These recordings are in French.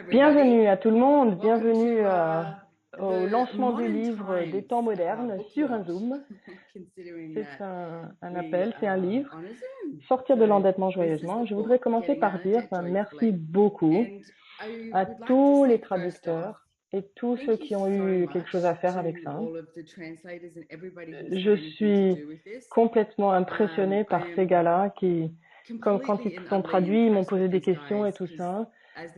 Bienvenue à tout le monde, bienvenue au lancement du livre des temps modernes sur un Zoom. C'est un appel, c'est un livre, Sortir de l'endettement joyeusement. Je voudrais commencer par dire merci beaucoup à tous les traducteurs et tous ceux qui ont eu quelque chose à faire avec ça. Je suis complètement impressionnée par ces gars-là qui, quand ils sont traduits, ils m'ont posé des questions et tout ça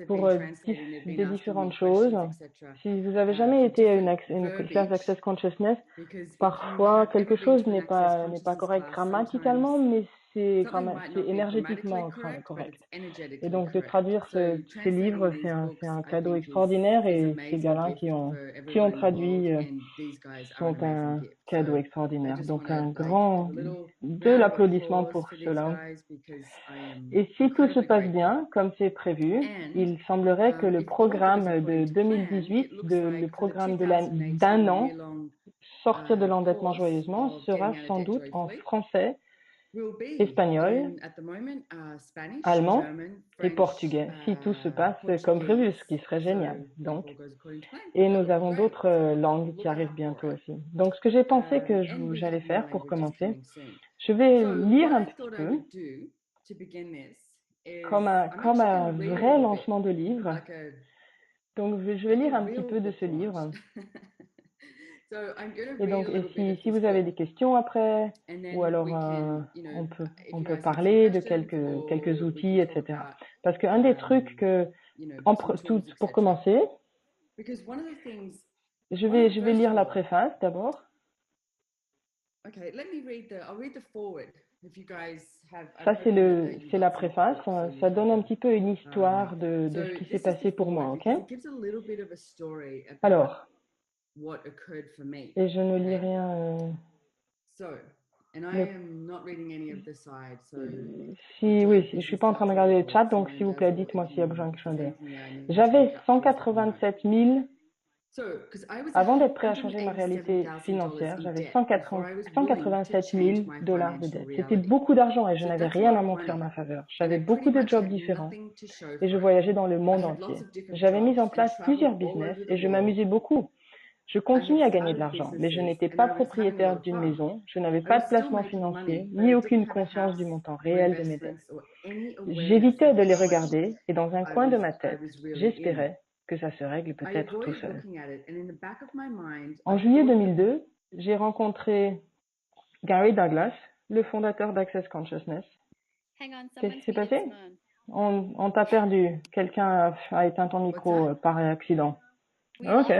pour des différentes choses. Si vous avez jamais été à une classe d'Access Consciousness, parfois quelque chose n'est pas correct grammaticalement, mais c'est énergétiquement correct. Et donc de traduire ces livres, c'est un cadeau extraordinaire et ces gars-là qui ont traduit sont un cadeau extraordinaire. Donc un grand de l'applaudissement pour cela. Et si tout se passe bien, comme c'est prévu, il semblerait que le programme de 2018, le programme d'un an, sortir de l'endettement joyeusement, sera sans doute en français, espagnol, allemand et portugais, si tout se passe comme prévu, ce qui serait génial. Donc, et nous avons d'autres langues qui arrivent bientôt aussi. Donc, ce que j'ai pensé que j'allais faire pour commencer, je vais lire un petit peu comme un vrai lancement de livre. Donc, je vais lire un petit peu de ce livre. Et donc, si vous avez des questions après, ou alors on peut parler de quelques outils, etc. Parce qu'un des trucs pour commencer, je vais lire la préface d'abord. Ça, c'est la préface. Ça donne un petit peu une histoire de ce qui s'est passé pour moi, ok? Alors, et je ne lis rien. Oui, je suis pas en train de regarder le chat, donc s'il vous plaît, dites-moi s'il y a besoin de changer. J'avais 187 000. Avant d'être prêt à changer ma réalité financière, j'avais 187 000 dollars de dette. C'était beaucoup d'argent et je n'avais rien à montrer en ma faveur. J'avais beaucoup de jobs différents et je voyageais dans le monde entier. J'avais mis en place plusieurs business et je m'amusais beaucoup. Je continuais à gagner de l'argent, mais je n'étais pas propriétaire d'une maison, je n'avais pas de placement financier, ni aucune conscience du montant réel de mes dettes. J'évitais de les regarder et dans un coin de ma tête, j'espérais que ça se règle peut-être tout seul. En juillet 2002, j'ai rencontré Gary Douglas, le fondateur d'Access Consciousness. Qu'est-ce qui s'est passé? On t'a perdu. Quelqu'un a éteint ton micro par accident. Ok.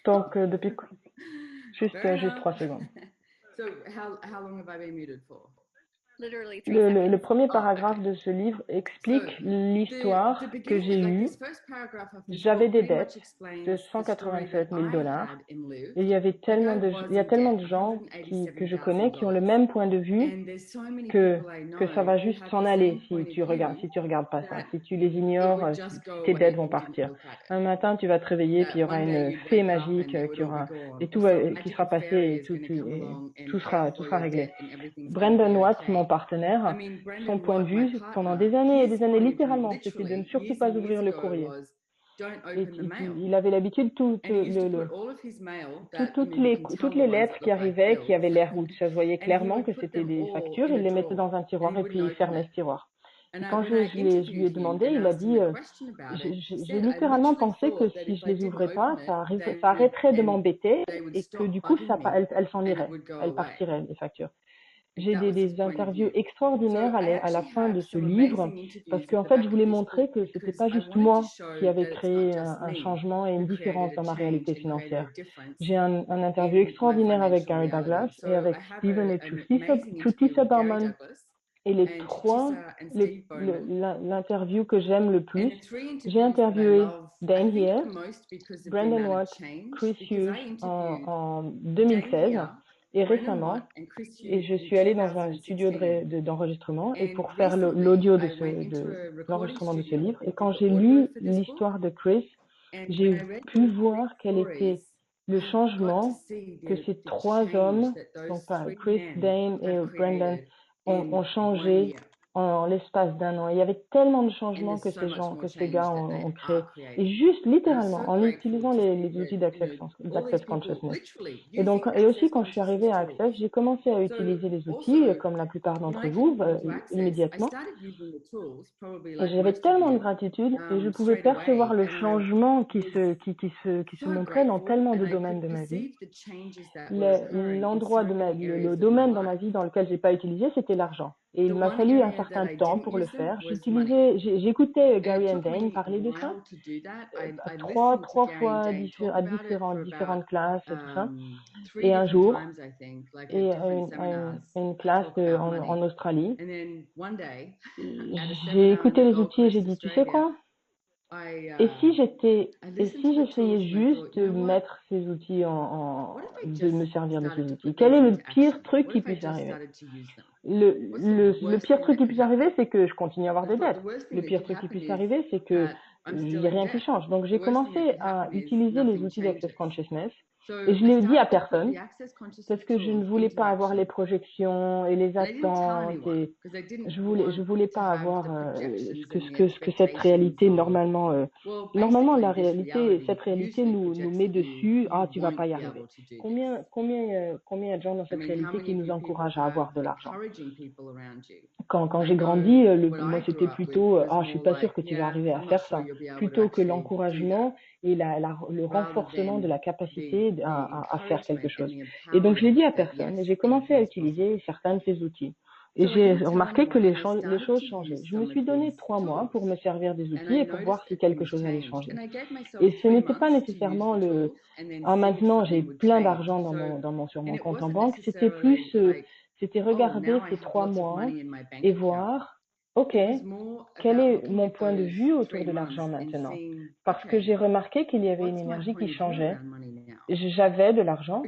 Donc, depuis juste 3 secondes. Le premier paragraphe de ce livre explique l'histoire que j'ai eue. J'avais des dettes de 187 000 dollars. Et il y a tellement de gens que je connais qui ont le même point de vue que ça va juste s'en aller si tu regardes pas ça. Si tu les ignores, tes dettes vont partir. Un matin, tu vas te réveiller, puis il y aura une fée magique qui sera passée et tout sera réglé. Brendan Watts, mon partenaire, son point de vue pendant des années et des années, littéralement, c'était de ne surtout pas ouvrir le courrier. Et il avait l'habitude toutes les lettres qui arrivaient, qui avaient l'air où ça se voyait clairement que c'était des factures, il les mettait dans un tiroir et puis il fermait ce tiroir. Et quand je lui ai demandé, il a dit j'ai littéralement pensé que si je les ouvrais pas, ça arrêterait de m'embêter et que du coup elles s'en iraient, elles partiraient les factures. J'ai des interviews extraordinaires à la fin de ce livre parce qu'en fait, je voulais montrer que c'était pas juste moi qui avait créé un changement et une différence dans ma réalité financière. J'ai un interview extraordinaire avec Gary Douglas et avec Stephen et Chutisa Barman. Et l'interview que j'aime le plus, j'ai interviewé Dan Heer, Brandon Watt, Chris Hughes en 2016 et récemment, et je suis allée dans un studio d'enregistrement et pour faire l'audio de l'enregistrement de ce livre. Et quand j'ai lu l'histoire de Chris, j'ai pu voir quel était le changement que ces 3 hommes, donc Chris, Dane et Brandon, ont changé en l'espace d'un an. Il y avait tellement de changements que ces gars ont créés. Et juste littéralement, en utilisant les outils d'Access Consciousness. Et aussi, quand je suis arrivée à Access, j'ai commencé à utiliser les outils, comme la plupart d'entre vous, immédiatement. Et j'avais tellement de gratitude et je pouvais percevoir le changement qui se montrait dans tellement de domaines de ma vie. Le domaine dans ma vie dans lequel j'ai pas utilisé, c'était l'argent. Et il m'a fallu un certain temps pour le faire. J'écoutais Gary Dane parler de ça, trois fois à différentes classes, tout ça. Et un jour, une classe en Australie, j'ai écouté les outils et j'ai dit, tu sais quoi? Et si j'essayais juste de mettre ces outils de me servir de ces outils? Quel est le pire truc qui puisse arriver? Le pire truc qui puisse arriver, c'est que je continue à avoir des dettes. Le pire truc qui puisse arriver, c'est que il n'y a rien qui change. Donc, j'ai commencé à utiliser les outils d'Access Consciousness et je l'ai dit à personne parce que je ne voulais pas avoir les projections et les attentes et je voulais pas avoir ce que cette réalité normalement cette réalité nous met dessus. Ah, tu vas pas y arriver. Combien y a de gens dans cette réalité qui nous encouragent à avoir de l'argent? Quand j'ai grandi, moi c'était plutôt je suis pas sûre que tu vas arriver à faire ça, plutôt que l'encouragement et le renforcement de la capacité à faire quelque chose. Et donc je l'ai dit à personne et j'ai commencé à utiliser certains de ces outils. Et j'ai remarqué que les choses changeaient. Je me suis donné 3 mois pour me servir des outils et pour voir si quelque chose allait changer. Et ce n'était pas nécessairement maintenant j'ai plein d'argent sur mon compte en banque. C'était plus, c'était regarder ces 3 mois et voir, OK, quel est mon point de vue autour de l'argent maintenant? Parce que j'ai remarqué qu'il y avait une énergie qui changeait. J'avais de l'argent.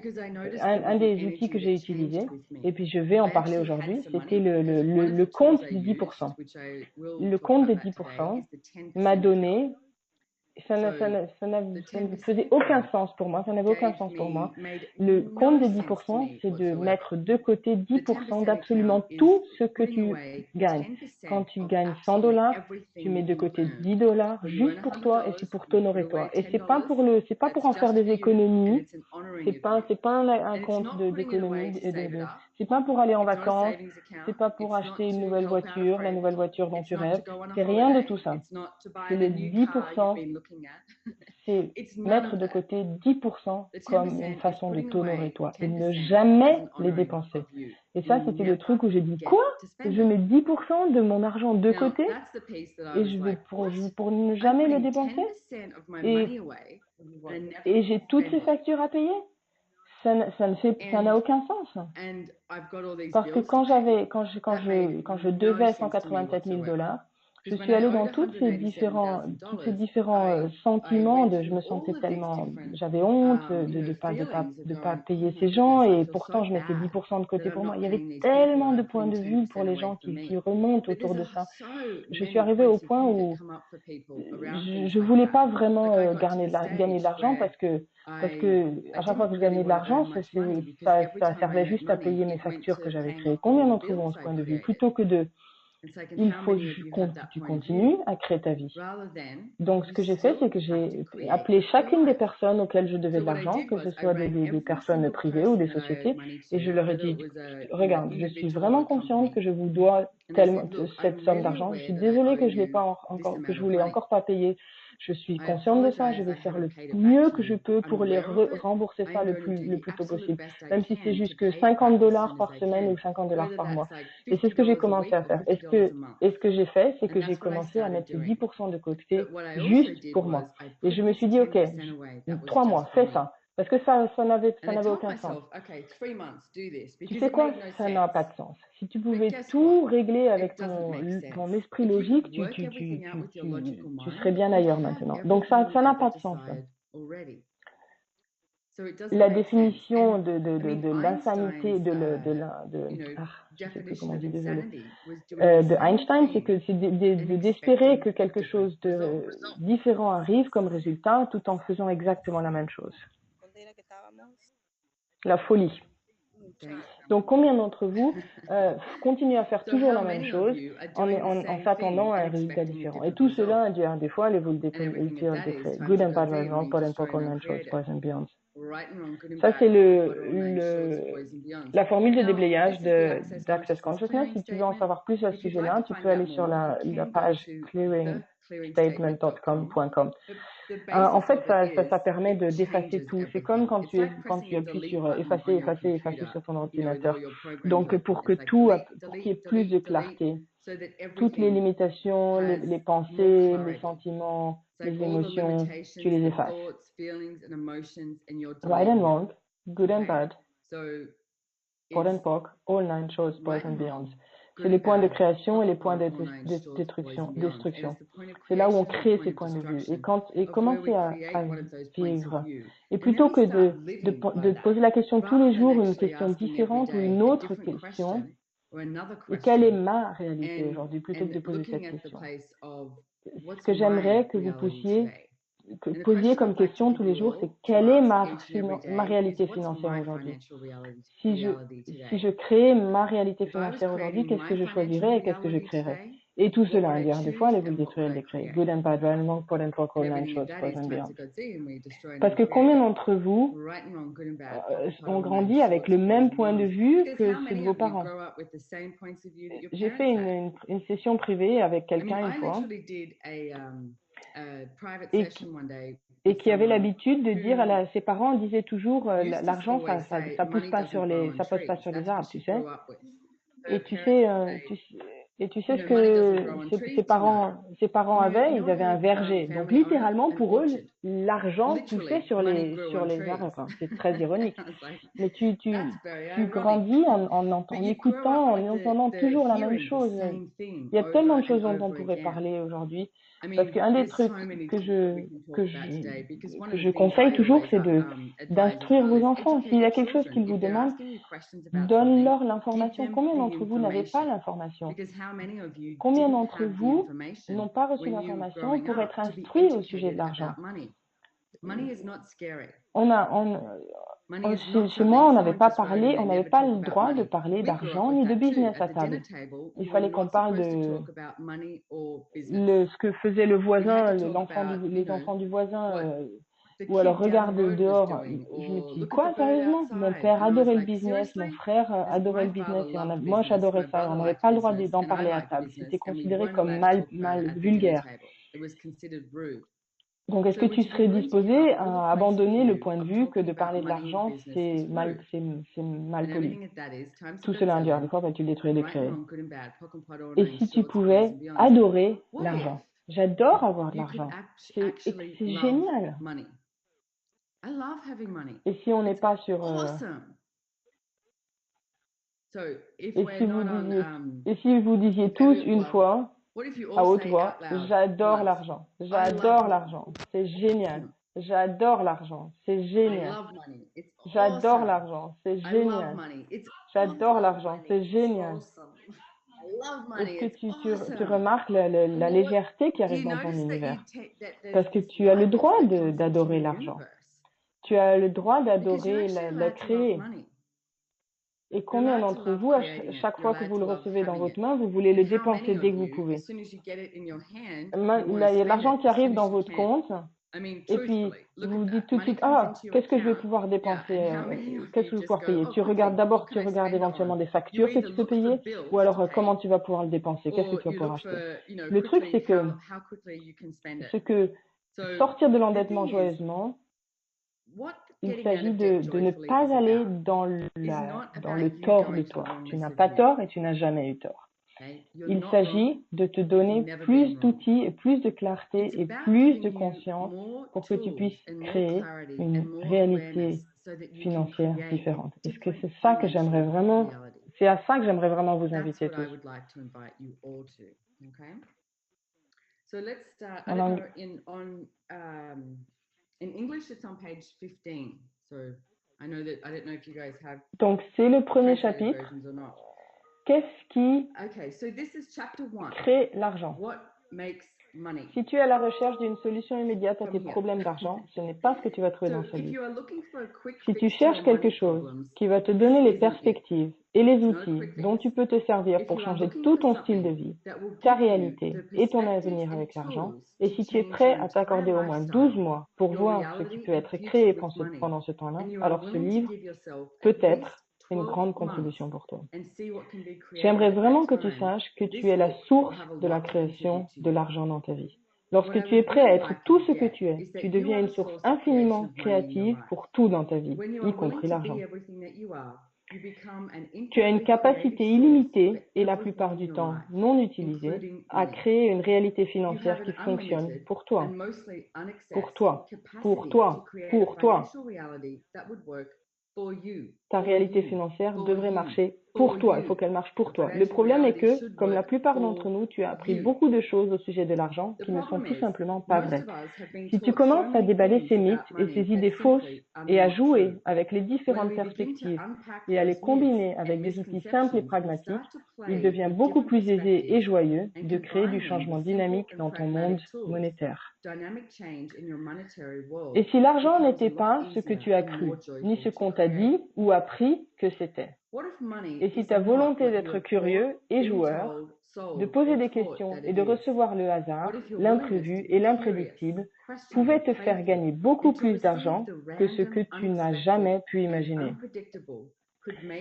Un des outils que j'ai utilisé, et puis je vais en parler aujourd'hui, c'était le compte de 10%. Le compte de 10% m'a donné ça ne faisait aucun sens pour moi, ça n'avait aucun sens pour moi. Le compte des 10%, c'est de mettre de côté 10% d'absolument tout ce que tu gagnes. Quand tu gagnes $100, tu mets de côté $10 juste pour toi et c'est pour t'honorer toi. Et c'est pas pour en faire des économies. C'est pas un compte d'économie, c'est pas pour aller en vacances, c'est pas pour acheter une nouvelle voiture, la nouvelle voiture dont tu rêves. C'est rien de tout ça. C'est le 10%, c'est mettre de côté 10% comme une façon de t'honorer toi et ne jamais les dépenser. Et ça, c'était le truc où j'ai dit, quoi? Je mets 10% de mon argent de côté et je vais pour ne jamais le dépenser? Et j'ai toutes ces factures à payer? Ça n'a aucun sens. Parce que quand je devais 187 000 $, je suis allée dans tous ces différents sentiments je me sentais tellement, j'avais honte de pas payer ces gens et pourtant je mettais 10% de côté pour moi. Il y avait tellement de points de vue pour les gens qui remontent autour de ça. Je suis arrivée au point où je voulais pas vraiment gagner de l'argent parce que à chaque fois que je gagnais de l'argent, ça servait juste à payer mes factures que j'avais créées. Combien d'entre vous ont ce point de vue? Plutôt que il faut que tu continues à créer ta vie. Donc, ce que j'ai fait, c'est que j'ai appelé chacune des personnes auxquelles je devais de l'argent, que ce soit des personnes privées ou des sociétés, et je leur ai dit, regarde, je suis vraiment consciente que je vous dois cette somme d'argent. Je suis désolée que je l'ai pas encore, que je vous l'ai encore pas payé. Je suis consciente de ça. Je vais faire le mieux que je peux pour les rembourser ça le plus tôt possible. Même si c'est juste que $50 par semaine ou $50 par mois. Et c'est ce que j'ai commencé à faire. Et ce que j'ai fait, c'est que j'ai commencé à mettre 10% de côté juste pour moi. Et je me suis dit, OK, 3 mois, fais ça. Parce que ça n'avait aucun sens. Tu sais quoi? Ça n'a pas de sens. Si tu pouvais tout régler avec ton esprit logique, tu serais bien ailleurs maintenant. Donc ça n'a pas de sens. La définition de l'insanité, je sais plus comment on dit, désolé, de Einstein, c'est que c'est d'espérer que quelque chose de différent arrive comme résultat tout en faisant exactement la même chose. La folie. Donc, combien d'entre vous continuent à faire toujours la même chose en s'attendant à un résultat différent? Et tout cela, des fois, allez vous le dire, good and bad, right and wrong, pot and poke, online choice, boys and beyond. Ça, c'est la formule de déblayage d'Access Consciousness. Si tu veux en savoir plus à ce sujet-là, tu peux aller sur la page clearingstatement.com. En fait, ça permet d'effacer tout. C'est comme quand tu appuies sur effacer sur ton ordinateur. Donc, pour qu'il y ait plus de clarté, toutes les limitations, les pensées, les sentiments, les émotions, tu les effaces. Right and wrong, good and bad, pot and poke, all 9 shows, boys and beyond. C'est les points de création et les points de destruction. C'est là où on crée ces points de vue et commencer à vivre. Et plutôt que de poser la question tous les jours, une question différente ou une autre question, et quelle est ma réalité aujourd'hui, plutôt que de poser cette question. Ce que j'aimerais que vous posiez comme question tous les jours, c'est quelle est ma réalité financière aujourd'hui? Si je crée ma réalité financière aujourd'hui, qu'est-ce que je choisirais et qu'est-ce que je créerais? Et tout cela, des fois, allez vous le détruire et le créer. Good and bad, right and wrong, pot and poke, all 9 shows, boys and beyond. Parce que combien d'entre vous ont grandi avec le même point de vue que ceux de vos parents? J'ai fait une session privée avec quelqu'un une fois et qui avait l'habitude de dire à ses parents disaient toujours l'argent ça pousse pas sur les arbres, tu sais. Et tu sais ce que ses parents avaient, ils avaient un verger. Donc littéralement pour eux, l'argent poussait sur les arbres. C'est très ironique. Mais tu grandis en écoutant, en entendant toujours la même chose. Il y a tellement de choses dont on pourrait parler aujourd'hui. Parce qu'un des trucs que je conseille toujours, c'est d'instruire vos enfants. S'il y a quelque chose qu'ils vous demandent, donne-leur l'information. Combien d'entre vous n'avez pas l'information? Combien d'entre vous n'ont pas reçu l'information pour être instruits au sujet de l'argent? Chez moi, on n'avait pas le droit de parler d'argent ni de business à table. Il fallait qu'on parle de ce que faisait le voisin, les enfants du voisin, ou alors regarde dehors. Je me dis, quoi, sérieusement? Mon père adorait le business, mon frère adorait le business, et moi j'adorais ça, et on n'avait pas le droit d'en parler à table. C'était considéré comme mal vulgaire. Donc, est-ce que tu serais disposé à abandonner le point de vue que de parler de l'argent, c'est mal poli? Tout cela induit, des fois, tu le détruis et le créer. Et si tu pouvais adorer l'argent? J'adore avoir de l'argent. C'est génial. Et si on n'est pas sur... et si vous disiez tous une fois, à haute voix, j'adore l'argent, j'adore l'argent, c'est génial, j'adore l'argent, c'est génial, j'adore l'argent, c'est génial, j'adore l'argent, c'est génial. Est-ce que tu remarques la légèreté qui arrive dans ton univers? Parce que tu as le droit d'adorer l'argent, tu as le droit d'adorer le créer. Et combien d'entre vous, à chaque fois que vous le recevez dans votre main, vous voulez le dépenser dès que vous pouvez? Il y a l'argent qui arrive dans votre compte, et puis vous vous dites tout de suite, qu'est-ce que je vais pouvoir dépenser? Qu'est-ce que je vais pouvoir payer? Tu regardes éventuellement des factures que tu peux payer, ou alors comment tu vas pouvoir le dépenser? Qu'est-ce que tu vas pouvoir acheter? Le truc, c'est que sortir de l'endettement joyeusement, il s'agit de ne pas aller dans le tort de toi. Tu n'as pas tort et tu n'as jamais eu tort. Il s'agit de te donner plus d'outils et plus de clarté et plus de conscience pour que tu puisses créer une réalité financière différente. Est-ce que c'est ça que j'aimerais vraiment, c'est à ça que j'aimerais vraiment vous inviter tous. Donc, c'est le premier chapitre. Qu'est-ce qui crée l'argent? Si tu es à la recherche d'une solution immédiate à tes problèmes d'argent, ce n'est pas ce que tu vas trouver dans ce livre. Si tu cherches quelque chose qui va te donner les perspectives et les outils dont tu peux te servir pour changer tout ton style de vie, ta réalité et ton avenir avec l'argent, et si tu es prêt à t'accorder au moins 12 mois pour voir ce qui peut être créé pendant ce temps-là, alors ce livre peut être une grande contribution pour toi. J'aimerais vraiment que tu saches que tu es la source de la création de l'argent dans ta vie. Lorsque tu es prêt à être tout ce que tu es, tu deviens une source infiniment créative pour tout dans ta vie, y compris l'argent. Tu as une capacité illimitée et la plupart du temps non utilisée à créer une réalité financière qui fonctionne pour toi, pour toi, pour toi, pour toi. Ta réalité financière devrait marcher pour toi. Il faut qu'elle marche pour toi. Le problème est que, comme la plupart d'entre nous, tu as appris beaucoup de choses au sujet de l'argent qui ne sont tout simplement pas vraies. Si tu commences à déballer ces mythes et ces idées fausses et à jouer avec les différentes perspectives et à les combiner avec des outils simples et pragmatiques, il devient beaucoup plus aisé et joyeux de créer du changement dynamique dans ton monde monétaire. Et si l'argent n'était pas ce que tu as cru, ni ce qu'on t'a dit ou appris que c'était, et si ta volonté d'être curieux et joueur, de poser des questions et de recevoir le hasard, l'imprévu et l'imprédictible pouvait te faire gagner beaucoup plus d'argent que ce que tu n'as jamais pu imaginer.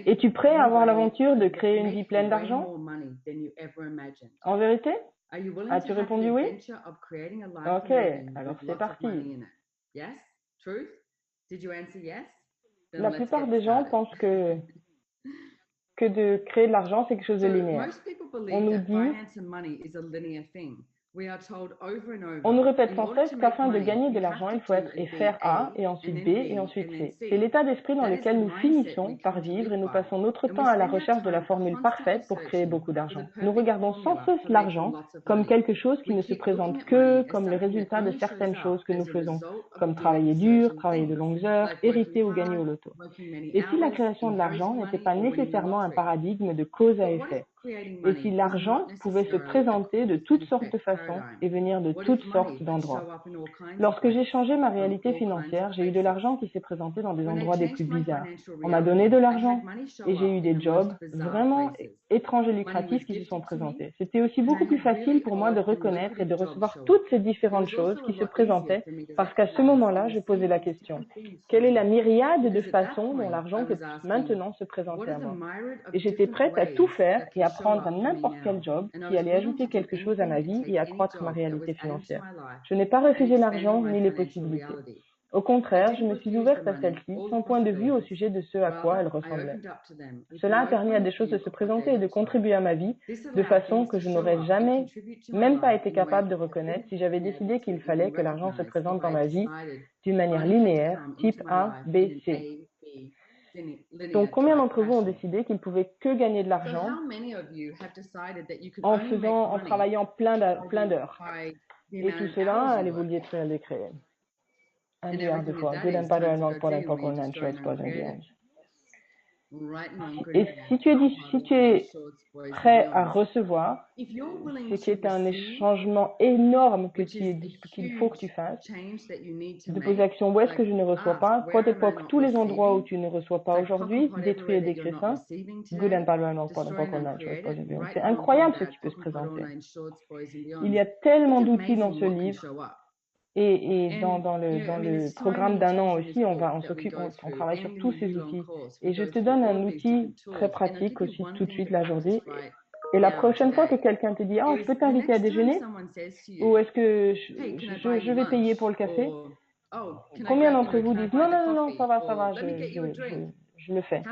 Es-tu prêt à avoir l'aventure de créer une vie pleine d'argent? En vérité? As-tu répondu oui? Ok, alors c'est parti. La plupart des gens pensent que de créer de l'argent, c'est quelque chose de linéaire. On nous dit, on nous répète sans cesse qu'afin de gagner de l'argent, il faut être et faire A, et ensuite B, et ensuite C. C'est l'état d'esprit dans lequel nous finissons par vivre et nous passons notre temps à la recherche de la formule parfaite pour créer beaucoup d'argent. Nous regardons sans cesse l'argent comme quelque chose qui ne se présente que comme le résultat de certaines choses que nous faisons, comme travailler dur, travailler de longues heures, hériter ou gagner au loto. Et si la création de l'argent n'était pas nécessairement un paradigme de cause à effet? Et si l'argent pouvait se présenter de toutes sortes de façons et venir de toutes sortes d'endroits? Lorsque j'ai changé ma réalité financière, j'ai eu de l'argent qui s'est présenté dans des endroits des plus bizarres. On m'a donné de l'argent et j'ai eu des jobs vraiment étranges et lucratifs qui se sont présentés. C'était aussi beaucoup plus facile pour moi de reconnaître et de recevoir toutes ces différentes choses qui se présentaient parce qu'à ce moment-là, je posais la question: quelle est la myriade de façons dont l'argent peut maintenant se présenter à moi? Et j'étais prête à tout faire et à prendre n'importe quel job qui allait ajouter quelque chose à ma vie et accroître ma réalité financière. Je n'ai pas refusé l'argent ni les possibilités. Au contraire, je me suis ouverte à celle-ci sans point de vue au sujet de ce à quoi elle ressemblait. Cela a permis à des choses de se présenter et de contribuer à ma vie de façon que je n'aurais jamais, même pas été capable de reconnaître si j'avais décidé qu'il fallait que l'argent se présente dans ma vie d'une manière linéaire, type A, B, C. Donc, combien d'entre vous ont décidé qu'ils pouvaient que gagner de l'argent en travaillant plein d'heures? Et tout cela, allez-vous le détruire, le créer. Un milliard de fois. Good and bad and wrong, pour popcorn and sure exposing the ends. Et si tu es prêt à recevoir, ce qui est un changement énorme qu'il faut que tu fasses, de poser l'action: où est-ce que je ne reçois pas? Quote époque, tous les endroits où tu ne reçois pas aujourd'hui, détruis et décris ça. Good and bad and wrong, pour popcorn and sure exposing the ends. C'est incroyable ce qui peut se présenter. Il y a tellement d'outils dans ce livre. Et dans le programme d'un an aussi, on travaille sur tous ces outils. Et je te donne un outil très pratique aussi tout de suite là aujourd'hui. Et la prochaine fois que quelqu'un te dit: ah, je peux t'inviter à déjeuner, ou est-ce que je vais payer pour le café? Combien d'entre vous disent: non, ça va, je le fais.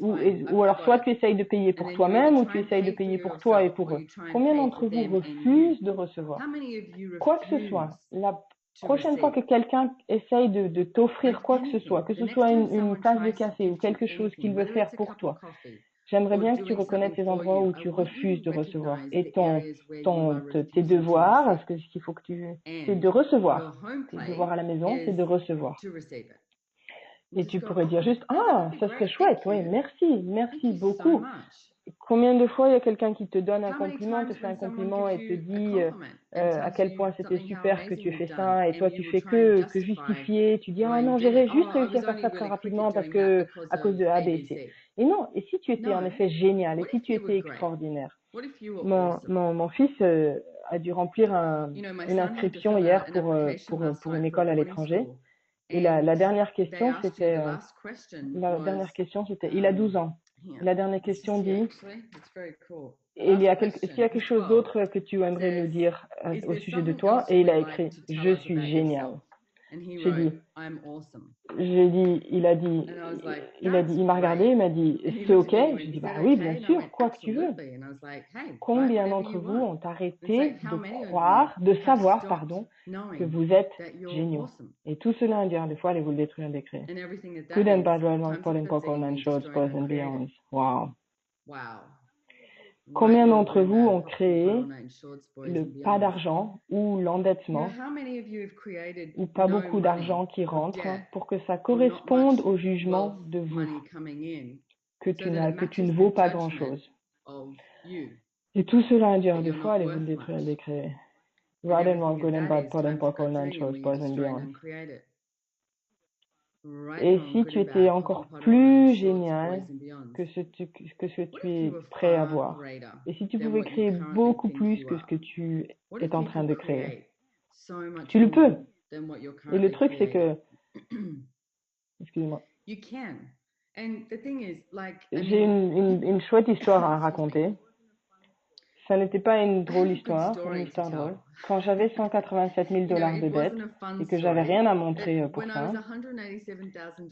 Ou alors soit tu essayes de payer pour toi-même ou tu essayes de payer pour toi et pour eux. Combien d'entre vous refusent de recevoir? Quoi que ce soit, la prochaine fois que quelqu'un essaye de t'offrir quoi que ce soit une tasse de café ou quelque chose qu'il veut faire pour toi, j'aimerais bien que tu reconnaisses les endroits où tu refuses de recevoir. Et tes devoirs, parce que ce qu'il faut que c'est de recevoir. Tes devoirs à la maison, c'est de recevoir. Et tu pourrais dire juste: ah, ça serait chouette, oui, merci beaucoup. Combien de fois il y a quelqu'un qui te donne un compliment, te fait un compliment et te dit à quel point c'était super que tu aies fait ça, et toi tu fais que justifier, tu dis ah non, j'ai juste réussi à faire ça très rapidement parce que à cause de A, B, C. Et non, et si tu étais en effet génial, et si tu étais extraordinaire. Mon fils a dû remplir une inscription hier pour une école à l'étranger. Et la dernière question, c'était, il a 12 ans. La dernière question dit, s'il y a quelque chose d'autre que tu aimerais nous dire au sujet de toi, et il a écrit, je suis génial. J'ai dit, il m'a regardé, il m'a dit, c'est ok? J'ai dit, bah oui, bien sûr, quoi que tu veux. Combien d'entre vous ont arrêté de savoir, que vous êtes géniaux? Et tout cela indien, des fois, allez vous le détruire décret. Good and bad, right, wrong, Paul and Pokémon, shorts, boys and beyonds. Wow. Combien d'entre vous ont créé le pas d'argent ou l'endettement ou pas beaucoup d'argent qui rentre pour que ça corresponde au jugement de vous, que tu ne vaux pas grand-chose. Et tout cela indien, des fois, allez vous le détruire décret. Right and wrong, good and bad, Paul and Pokémon, shorts, boys and beyonds. Et si tu étais encore plus génial que ce que tu es prêt à voir, et si tu pouvais créer beaucoup plus que ce que tu es en train de créer, tu le peux. Et le truc, c'est que, excusez-moi, j'ai une chouette histoire à raconter. Ça n'était pas une drôle histoire, une histoire drôle. Quand j'avais $187 000 de dette et que j'avais rien à montrer pour ça,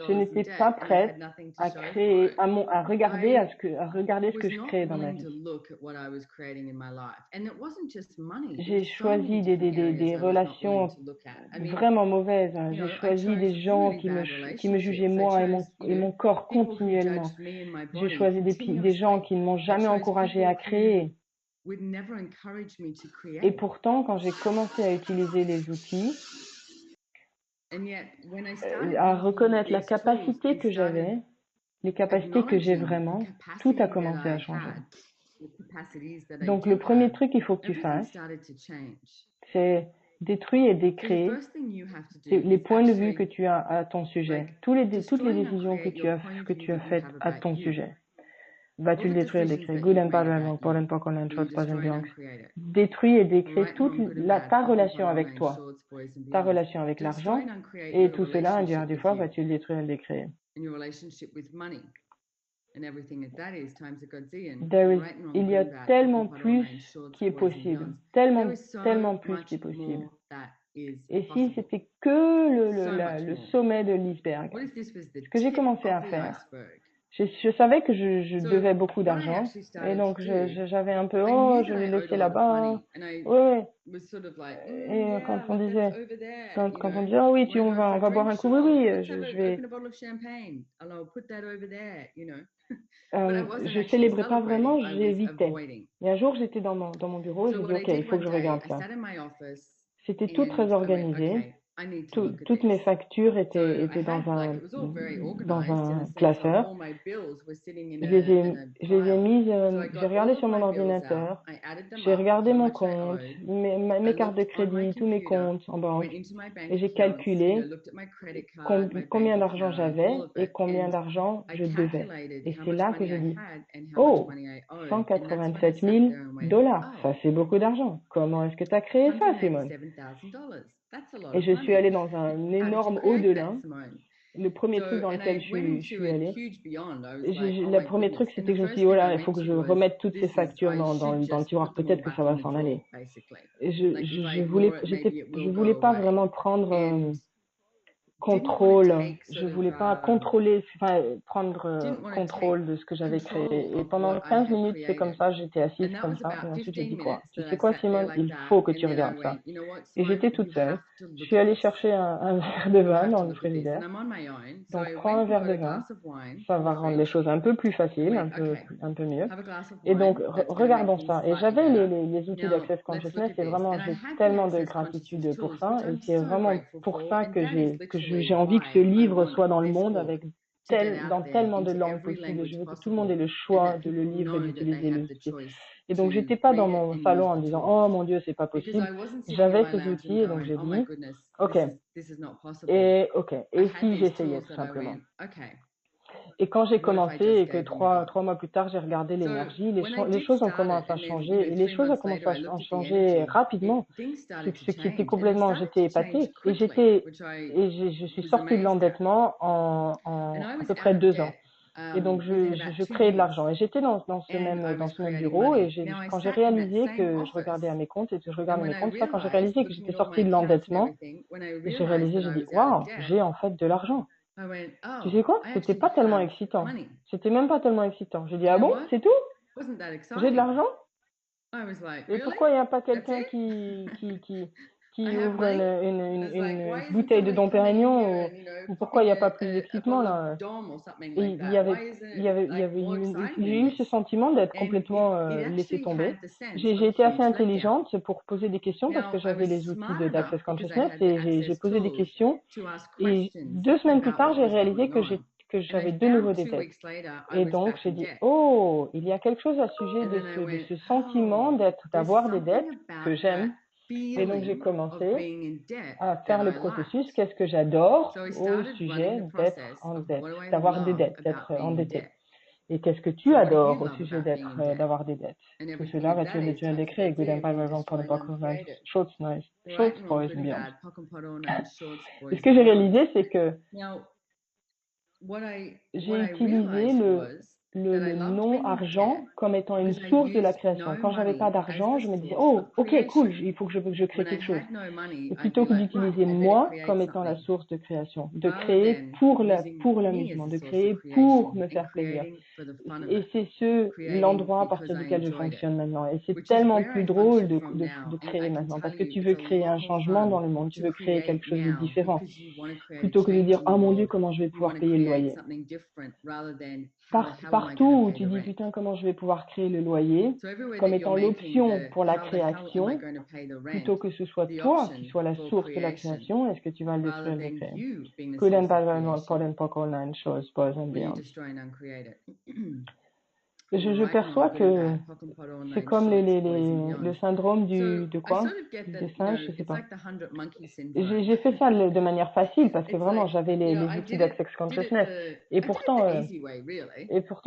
je n'étais pas prête à regarder ce que je créais dans ma vie. J'ai choisi des relations vraiment mauvaises. J'ai choisi des gens qui me jugeaient moi et mon corps continuellement. J'ai choisi des gens qui ne m'ont jamais encouragé à créer. Et pourtant, quand j'ai commencé à utiliser les outils, à reconnaître la capacité que j'avais, les capacités que j'ai vraiment, tout a commencé à changer. Donc, le premier truc qu'il faut que tu fasses, c'est détruire et décréer les points de vue que tu as à ton sujet, toutes les décisions que tu as faites à ton sujet. Vas-tu le détruire et décréer? Good and bad, wrong, Paul and Pokémon, shorts, boys and beyonds. Détruis et décrée toute ta relation avec toi, ta relation avec l'argent, et tout cela, un des fois, vas-tu le détruire et le décréer? Il y a tellement plus qui est possible, tellement plus qui est possible. Et si c'était que le sommet de l'iceberg, ce que j'ai commencé à faire, je savais que je devais beaucoup d'argent, et donc j'avais un peu, je l'ai laissé là-bas. Ouais. Et quand on disait, oh oui, on va boire un coup, oui, je vais. Je célébrais pas vraiment, j'évitais. Et un jour, j'étais dans mon bureau, et j'ai dit, ok, il faut que je regarde ça. C'était tout très organisé. Toutes mes factures étaient dans un classeur. Je les ai mises, j'ai regardé sur mon ordinateur, j'ai regardé mon compte, mes cartes de crédit, tous mes comptes en banque, et j'ai calculé combien d'argent j'avais et combien d'argent je devais. Et c'est là que j'ai dit, oh, $187 000, ça c'est beaucoup d'argent. Comment est-ce que tu as créé ça, Simone? Et je suis allée dans un énorme au-delà. Le premier truc dans lequel je suis allée, le premier truc, c'était que je me suis dit, oh là, il faut que je remette toutes ces factures dans le tiroir. Peut-être que ça va s'en aller. Et je voulais pas vraiment prendre contrôle. Je voulais pas prendre contrôle de ce que j'avais créé. Et pendant 15 minutes, c'est comme ça, j'étais assise comme ça. Et ensuite, j'ai dit quoi? Tu sais quoi, Simone? Il faut que tu regardes ça. Et j'étais toute seule. Je suis allée chercher un verre de vin dans le frigidaire. Donc, prends un verre de vin. Ça va rendre les choses un peu plus faciles, un peu mieux. Et donc, regardons ça. Et j'avais les outils d'Access Consciousness, et vraiment, j'ai tellement de gratitude pour ça. Et c'est vraiment pour ça que j'ai envie que ce livre soit dans le monde avec dans tellement de langues possibles et je veux que tout le monde ait le choix de le lire et d'utiliser l'outil. Et donc, j'étais pas dans mon salon en disant, oh mon Dieu, c'est pas possible. J'avais ces outils et donc j'ai dit, OK. Et si j'essayais tout simplement. Et quand j'ai commencé et que trois mois plus tard, j'ai regardé l'énergie, les choses ont commencé à changer et les choses ont commencé à changer rapidement. Ce qui était complètement, j'étais épatée et je suis sortie de l'endettement en à peu près 2 ans. Et donc, je créais de l'argent. Et j'étais dans ce même bureau et quand j'ai réalisé que je regardais à mes comptes et que je regardais mes comptes, ça, quand j'ai réalisé que j'étais sortie de l'endettement, j'ai réalisé, j'ai dit, waouh, j'ai en fait de l'argent. Tu sais quoi? C'était pas tellement excitant. C'était même pas tellement excitant. J'ai dit, ah bon, c'est tout? J'ai de l'argent? Et pourquoi il n'y a pas quelqu'un qui ouvre une bouteille de Dom Pérignon ou pourquoi il n'y a pas plus d'excitement là? Et j'ai eu ce sentiment d'être complètement laissée tomber. J'ai été assez intelligente pour poser des questions parce que j'avais les outils d'Access Consciousness et j'ai posé des questions. Et 2 semaines plus tard, j'ai réalisé que j'avais de nouveau des dettes. Et donc, j'ai dit, oh, il y a quelque chose à sujet de ce sentiment d'avoir des dettes que j'aime. Et donc, j'ai commencé à faire le processus. Qu'est-ce que j'adore au sujet d'être en dette, d'avoir des dettes, d'être endetté. Et qu'est-ce que tu adores au sujet d'avoir des dettes? Tout cela va-tu le décret, Good and Bad, Wrong, for the Buck of Life, Shorts, Nice, Shorts, Boys and Beyond. Et ce que j'ai réalisé, c'est que j'ai utilisé le non-argent comme étant une source de la création. Quand j'avais pas d'argent, je me disais, oh, ok, cool, il faut que je crée quelque chose. Et plutôt que d'utiliser moi comme étant la source de création, de créer pour l'amusement, de créer pour me faire plaisir. Et c'est l'endroit à partir duquel je fonctionne maintenant. Et c'est tellement plus drôle de créer maintenant parce que tu veux créer un changement dans le monde, tu veux créer quelque chose de différent. Plutôt que de dire, oh mon Dieu, comment je vais pouvoir payer le loyer. Partout où tu dis, putain, comment je vais pouvoir créer le loyer, comme étant l'option pour la création, plutôt que ce soit toi qui sois la source de la création, est-ce que tu vas le détruire, le créer? Good and bad, important, poker, nine, shows, boys and beyond. Je perçois que c'est comme le syndrome de quoi? Des singes, je sais pas. J'ai fait ça de manière facile parce que vraiment j'avais les outils d'Access Consciousness et pourtant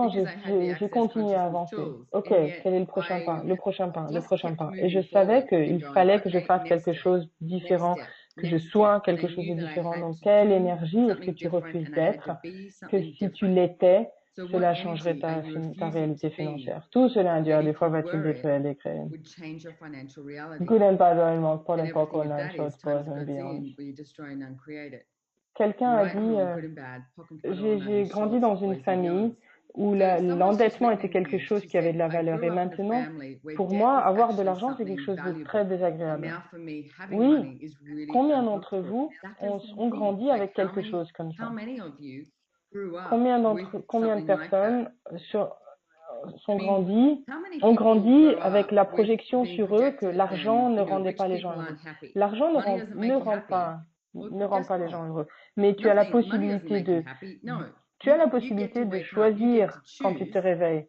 j'ai continué à avancer. Ok, quel est le prochain pas? Le prochain pas, le prochain pas. Et je savais qu'il fallait que je fasse quelque chose de différent, que je sois quelque chose de différent. Donc quelle énergie est-ce que tu refuses d'être? Que si tu l'étais, cela changerait ta réalité financière. Tout cela induira des fois va-t-il détruire les créer. Good and bad, important and poker, nine, shorts, boys and beyond. Quelqu'un a dit, j'ai grandi dans une famille où l'endettement était quelque chose qui avait de la valeur. Et maintenant, pour moi, avoir de l'argent, c'est quelque chose de très désagréable. Oui, combien d'entre vous ont grandi avec quelque chose comme ça? Combien de personnes ont grandi avec la projection sur eux que l'argent ne rendait pas les gens heureux. L'argent ne rend pas les gens heureux. Mais tu as la possibilité de choisir quand tu te réveilles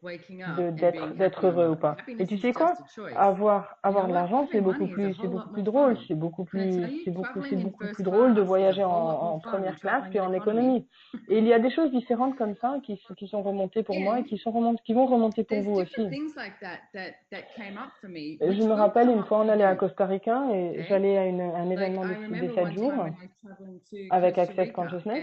d'être heureux ou pas. Et tu sais quoi? Avoir de l'argent, c'est beaucoup plus drôle. C'est beaucoup plus drôle de voyager en première classe qu'en économie. Et il y a des choses différentes comme ça qui sont remontées pour moi et qui vont remonter pour vous aussi. Je me rappelle une fois on allait à Costa Rica et j'allais à un événement de 7 jours avec Access Consciousness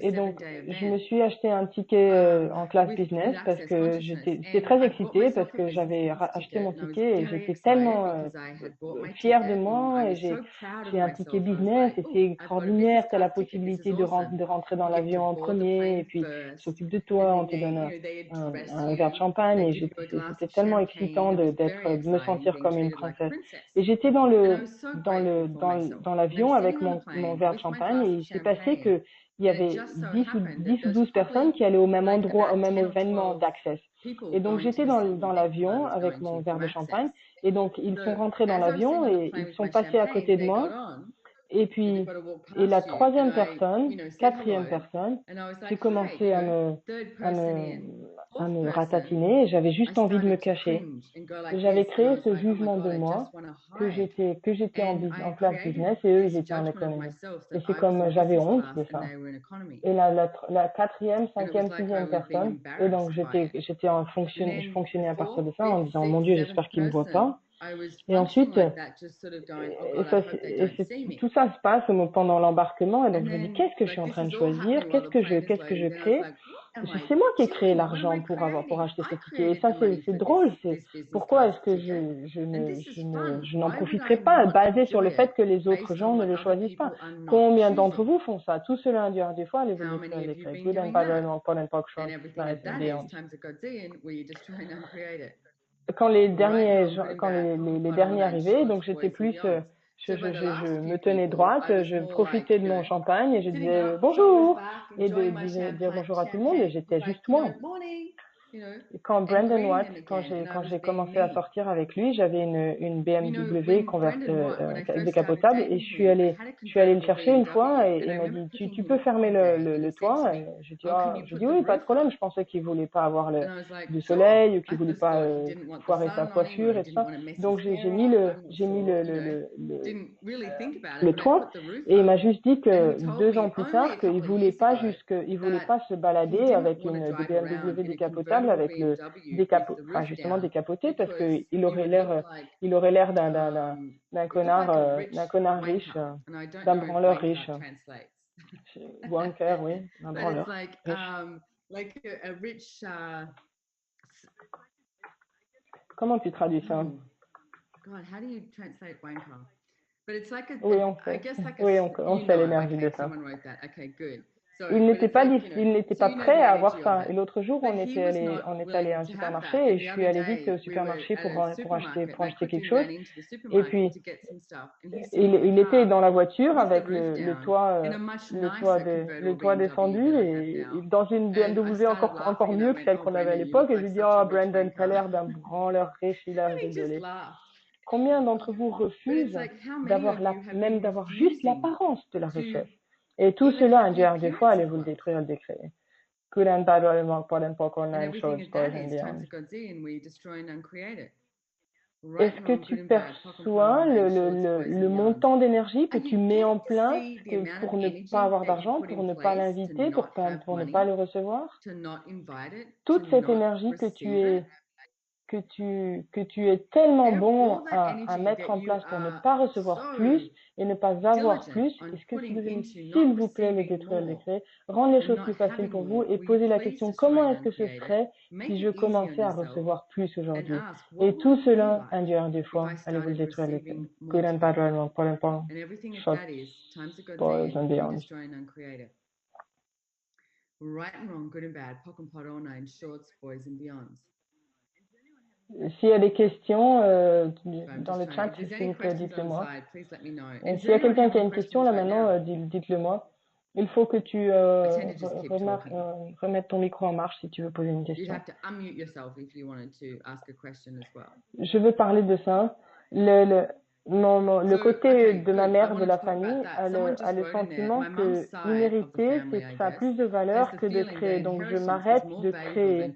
et donc je me suis acheté un ticket en classe business parce que j'étais très excitée parce que j'avais acheté mon ticket et j'étais tellement fière de moi et j'ai un ticket business et c'est extraordinaire, tu as la possibilité de rentrer dans l'avion en premier et puis ils s'occupent de toi, on te donne un verre de champagne et c'était tellement excitant de me sentir comme une princesse. Et j'étais dans l'avion avec mon verre de champagne et il s'est passé que il y avait 10 ou 12 personnes qui allaient au même endroit, au même événement d'Access. Et donc j'étais dans l'avion avec mon verre de champagne et donc ils sont rentrés dans l'avion et ils sont passés à côté de moi. Et puis, et la troisième personne, quatrième personne, j'ai commencé à me ratatiner et j'avais juste envie de me cacher. J'avais créé ce jugement de moi que j'étais en classe business et eux, ils étaient en économie. Et c'est comme j'avais honte de ça. Et la quatrième, cinquième, sixième personne, et donc je fonctionnais à partir de ça en disant, mon Dieu, j'espère qu'ils me voient pas. Et ensuite, tout ça se passe pendant l'embarquement, et donc je me dis, qu'est-ce que je suis en train de choisir? Qu'est-ce que je crée? C'est moi qui ai créé l'argent pour acheter ce ticket. Et ça, c'est drôle. Pourquoi est-ce que je n'en profiterai pas, basé sur le fait que les autres gens ne le choisissent pas? Combien d'entre vous font ça? Tout cela induit des fois, les volumes les créer. Good and bad, right, wrong, pot and pock, short, nice and beyond. Quand les derniers arrivaient, donc j'étais plus, je me tenais droite, je profitais de mon champagne et je disais bonjour et dire bonjour à tout le monde et j'étais juste moi. Quand Brandon Watts, quand j'ai commencé à sortir avec lui, j'avais une BMW décapotable et je suis allée le chercher une fois et il m'a dit tu peux fermer le toit. J'ai dit oui, pas de problème. Je pensais qu'il voulait pas avoir du soleil ou qu'il voulait pas foirer sa coiffure et tout ça. Donc j'ai mis le toit et il m'a juste dit que 2 ans plus tard qu'il voulait pas se balader avec une BMW décapotable avec justement décapoté parce que il aurait l'air d'un connard riche, d'un branleur riche. Wanker, oui, un branleur riche. Comment tu traduis ça? Oui, on sait. Oui, on sait l'énergie de ça. Il n'était pas prêt à avoir ça. Et l'autre jour, on était allé à un supermarché et je suis allée vite au supermarché pour acheter quelque chose. Et puis, il était dans la voiture avec le toit descendu et dans une BMW encore mieux que celle qu'on avait à l'époque. Et je lui dis, oh, Brandon, t'as l'air d'un branleur riche, il a rigolé. Combien d'entre vous refusent d'avoir juste l'apparence de la richesse? Et tout cela induit des fois, allez vous le détruire, le décréer. Good and bad, right and wrong, pot and pock, online, short, spoils and beyond. Est-ce que tu perçois le montant d'énergie que tu mets en place pour ne pas avoir d'argent, pour ne pas l'inviter, pour ne pas le recevoir? Toute cette énergie que tu es tellement bon à mettre en place pour ne pas recevoir plus et ne pas avoir plus, est-ce que vous allez, s'il vous plaît, le détruire, le décret, rendre les choses plus faciles pour vous et poser la question, comment est-ce que ce serait si je commençais à recevoir plus aujourd'hui? Et tout cela induit des fois, allez vous le détruire, le décret. Good and bad, right and wrong, pot and pock, short, spoils and beyond. Right and wrong, good and bad, pock and pot, all nine, short, spoils and beyond. S'il y a des questions dans le chat, s'il vous plaît, dites-le moi. S'il y a quelqu'un qui a une question là maintenant, dites-le moi. Il faut que tu remettes ton micro en marche si tu veux poser une question. Je veux parler de ça. Le côté de ma mère, de la famille, a le sentiment que immériter, ça a plus de valeur que de créer. Donc, je m'arrête de créer.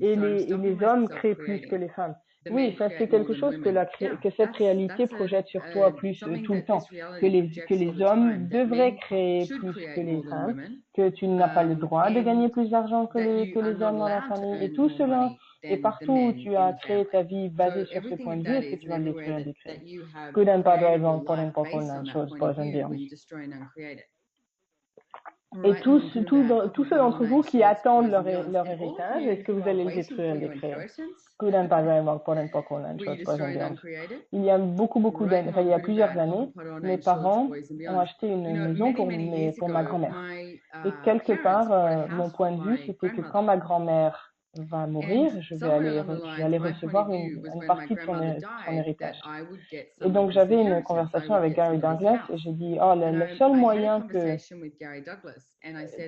Et les hommes créent plus que les femmes. Oui, ça c'est quelque chose que cette réalité projette sur toi plus tout le temps. Que les hommes devraient créer plus que les femmes. Que tu n'as pas le droit de gagner plus d'argent que les hommes dans la famille. Et tout cela. Et partout où tu as créé ta vie basée sur ce point de vue, est-ce que tu vas le détruire, le détruire? Good and bad, right, wrong, pot and pock, all nine, short, spoils and beyond. Et tous ceux d'entre vous qui attendent leur héritage, est-ce que vous allez le détruire, le détruire? Good and bad, right, wrong, pot and pock, all nine, short, spoils and beyond. Il y a il y a plusieurs années, mes parents ont acheté une maison pour ma grand-mère. Et quelque part, mon point de vue, c'était que quand ma grand-mère va mourir, je vais aller recevoir une partie de son héritage. Et donc, j'avais une conversation avec Gary Douglas et j'ai dit, le seul moyen que...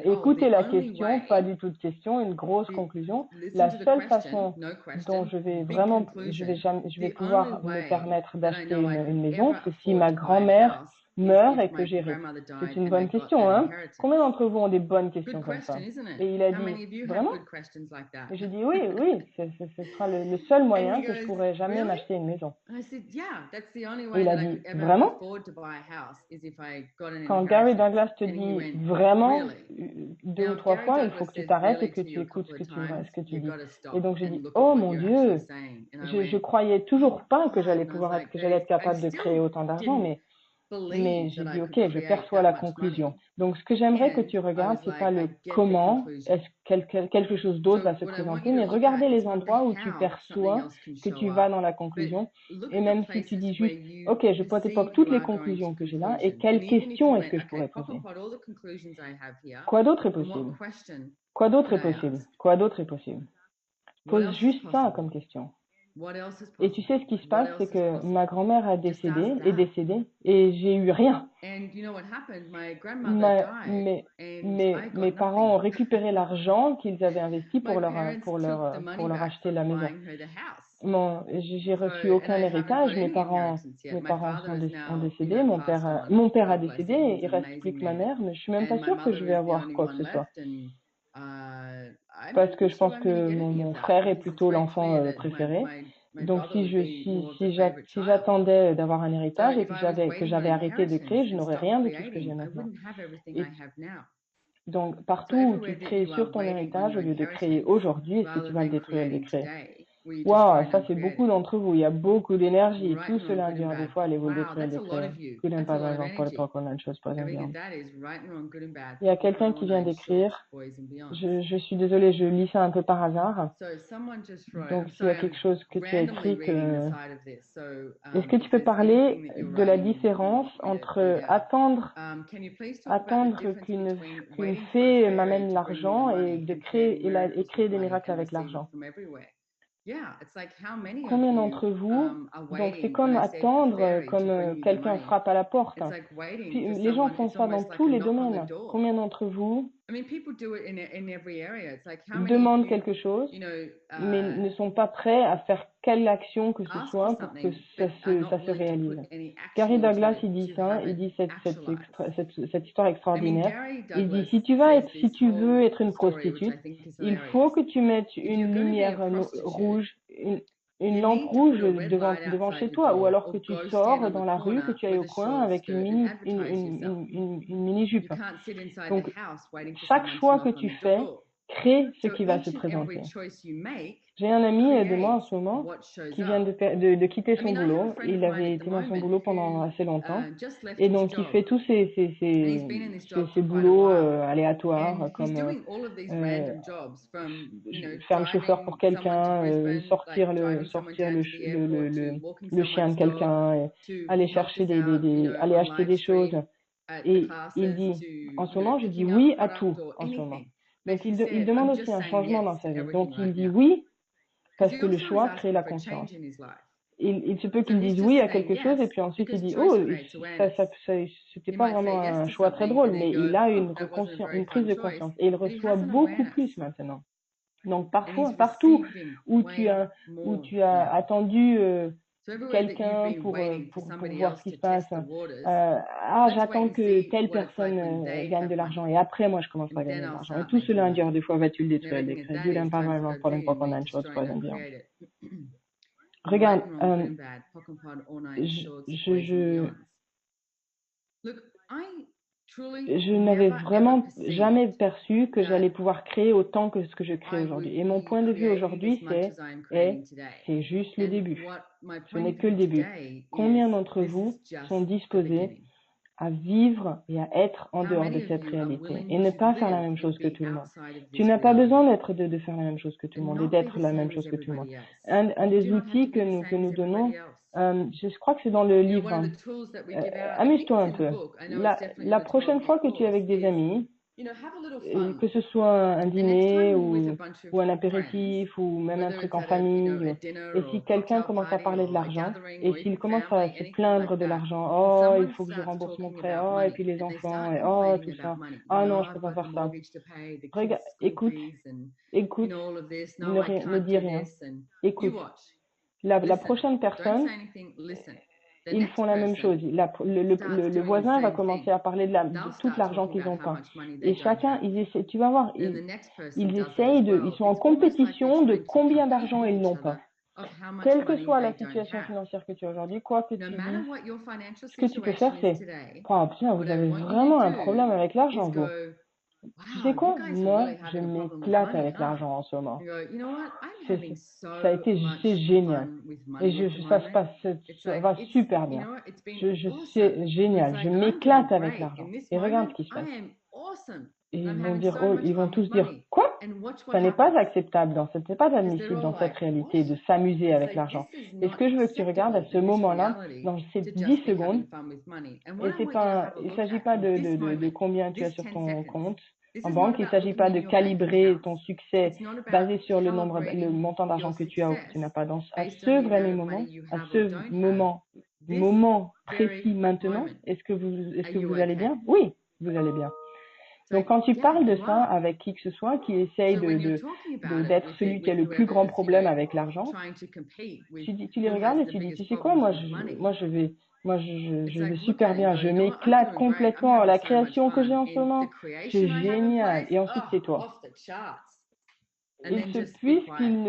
Écoutez la question, pas du tout de question, une grosse conclusion. La seule façon dont je vais pouvoir me permettre d'acheter une maison, c'est si ma grand-mère meurt et que j'hérite? C'est une bonne question, hein? Combien d'entre vous ont des bonnes questions comme ça? Et il a dit, vraiment? Et j'ai dit, oui, oui, ce sera le seul moyen que je pourrai jamais m'acheter une maison. Et il a dit, vraiment? Quand Gary Douglas te dit vraiment 2 ou 3 fois, il faut que tu t'arrêtes et que tu écoutes ce que tu dis. Et donc j'ai dit, oh mon Dieu, je croyais toujours pas que j'allais être capable de créer autant d'argent, mais j'ai dit, ok, je perçois la conclusion. Donc, ce que j'aimerais que tu regardes, c'est pas le comment, est-ce quelque chose d'autre va se présenter, mais regardez les endroits où tu perçois que tu vas dans la conclusion. Et même si tu dis juste, ok, je peux époque toutes les conclusions que j'ai là, et quelles questions est-ce que je pourrais poser? Quoi d'autre est possible? Quoi d'autre est possible? Quoi d'autre est possible? Pose juste ça comme question. Et tu sais ce qui se passe, c'est que ma grand-mère est décédée, et j'ai eu rien. Mes parents ont récupéré l'argent qu'ils avaient investi pour leur acheter la maison. J'ai reçu aucun héritage. Mes parents ont décédé. Mon père a décédé. Il reste plus que ma mère, mais je suis même pas sûre que je vais avoir quoi que ce soit. Parce que je pense que mon frère est plutôt l'enfant préféré. Donc si j'attendais d'avoir un héritage et que j'avais arrêté de créer, je n'aurais rien de tout ce que j'ai maintenant. Donc partout où tu crées sur ton héritage au lieu de créer aujourd'hui, est-ce que tu vas le détruire, le créer? Waouh, ça c'est beaucoup d'entre vous. Il y a beaucoup d'énergie. Tout cela dire des fois, allez vous le détruire, le créer. Il y a quelqu'un qui vient d'écrire. Je suis désolée, je lis ça un peu par hasard. Donc, s'il y a quelque chose que tu as écrit, est-ce que tu peux parler de la différence entre attendre qu'une fée m'amène l'argent et de créer et créer des miracles avec l'argent? Combien d'entre vous, donc c'est comme attendre, comme quelqu'un frappe à la porte. Puis, les gens font ça dans tous les domaines. Combien d'entre vous demandent quelque chose, mais ne sont pas prêts à faire quelle action que ce soit pour que ça se réalise? Gary Douglas, il dit ça, il dit cette histoire extraordinaire. Il dit, si tu veux être une prostituée, il faut que tu mettes une lumière rouge, une lampe rouge devant chez toi, ou alors que tu sors dans la rue, que tu ailles au coin avec une mini-jupe. Donc, chaque choix que tu fais crée ce qui va se présenter. J'ai un ami de moi en ce moment qui vient de quitter son boulot. Il avait été dans son boulot pendant assez longtemps. Et donc, il fait tous ces boulots aléatoires, comme faire le chauffeur pour quelqu'un, sortir le chien de quelqu'un, aller chercher aller acheter des choses. Et il dit, en ce moment, je dis oui à tout en ce moment. Donc, il demande aussi un changement dans sa vie. Donc, il dit oui parce que le choix crée la conscience. Il se peut qu'il dise oui à quelque chose et puis ensuite il dit oh, c'était pas vraiment un choix très drôle, mais il a une prise de conscience et il reçoit beaucoup plus maintenant. Donc partout où tu as attendu quelqu'un pour voir ce qui se passe, j'attends que telle personne gagne de l'argent et après moi je commence à gagner de l'argent. Et tout cela dire des fois vas-tu le détruire, regarde, je n'avais vraiment jamais perçu que j'allais pouvoir créer autant que ce que je crée aujourd'hui. Et mon point de vue aujourd'hui, c'est juste le début. Ce n'est que le début. Combien d'entre vous sont disposés à vivre et à être en dehors de cette réalité et ne pas faire la même chose que tout le monde? Tu n'as pas besoin de faire la même chose que tout le monde et d'être la même chose que tout le monde. Un des outils que nous donnons, je crois que c'est dans le livre, amuse-toi un peu. La prochaine fois que tu es avec des amis, que ce soit un dîner ou un apéritif ou même un truc en famille, et si quelqu'un commence à parler de l'argent et s'il commence à se plaindre de l'argent, oh il faut que je rembourse mon prêt, oh et puis les enfants, et oh tout ça, oh non je peux pas faire ça. Regarde, écoute, ne dis rien, écoute. La prochaine personne, ils font la même chose. Le voisin va commencer à parler de tout l'argent qu'ils ont pas. Et chacun, ils essaient, tu vas voir, ils sont en compétition de combien d'argent ils n'ont pas. Quelle que soit la situation financière que tu as aujourd'hui, quoi que tu dises, ce que tu peux faire, c'est, oh, putain, vous avez vraiment un problème avec l'argent, vous. Tu sais quoi? Moi, je m'éclate avec l'argent en ce moment. Ça a été, c'est génial. Et ça va super bien. C'est génial. Je m'éclate avec l'argent. Et regarde ce qui se passe. Et ils vont tous dire, quoi? Ça n'est pas acceptable ce n'est pas admissible dans cette réalité de s'amuser avec l'argent. Et ce que je veux que tu regardes à ce moment-là, dans ces 10 secondes, et il ne s'agit pas de combien tu as sur ton compte en banque, il ne s'agit pas de calibrer ton succès basé sur le montant d'argent que tu as ou que tu n'as pas. À ce moment précis maintenant, est-ce que vous allez bien? Oui, vous allez bien. Donc, quand tu parles de ça avec qui que ce soit qui essaye d'être celui qui a le plus grand problème avec l'argent, tu les regardes et tu dis, tu sais quoi, je vais super bien, je m'éclate complètement. La création que j'ai en ce moment, c'est génial. Et ensuite, c'est toi. Il se puisse qu'ils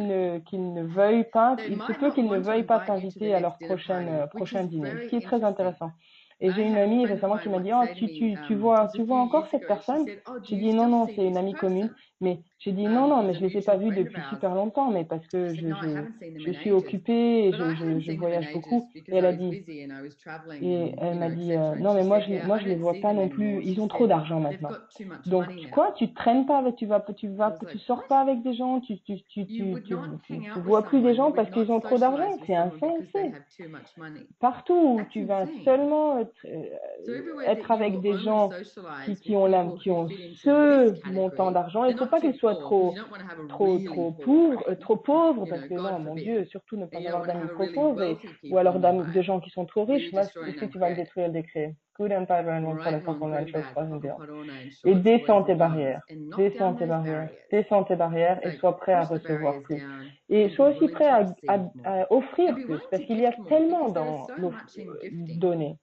ne veuillent pas, il se peut qu'ils ne veuillent pas t'inviter à leur prochain dîner, ce qui est très intéressant. Et j'ai une amie récemment qui m'a dit, oh, tu vois encore cette personne? J'ai dit, non, c'est une amie commune. Mais j'ai dit, non, mais je les ai pas vus depuis super longtemps, mais parce que je suis occupée et je voyage beaucoup. Et elle m'a dit, non, mais moi, je les vois pas non plus. Ils ont trop d'argent maintenant. Donc, quoi, tu traînes pas avec, tu sors pas avec des gens, tu vois plus des gens parce qu'ils ont trop d'argent. C'est insensé. Partout où tu vas seulement être avec des gens qui ont ce montant d'argent, il faut pas qu'ils soient trop pauvres, parce que non, mon Dieu, surtout ne pas avoir d'amis trop pauvres, ou alors de gens qui sont trop riches. Là, si tu vas le détruire, le décret. Good and bad and one for the et descends tes barrières, et sois prêt à recevoir plus. Et sois aussi prêt à offrir plus, parce qu'il y a tellement dans donner.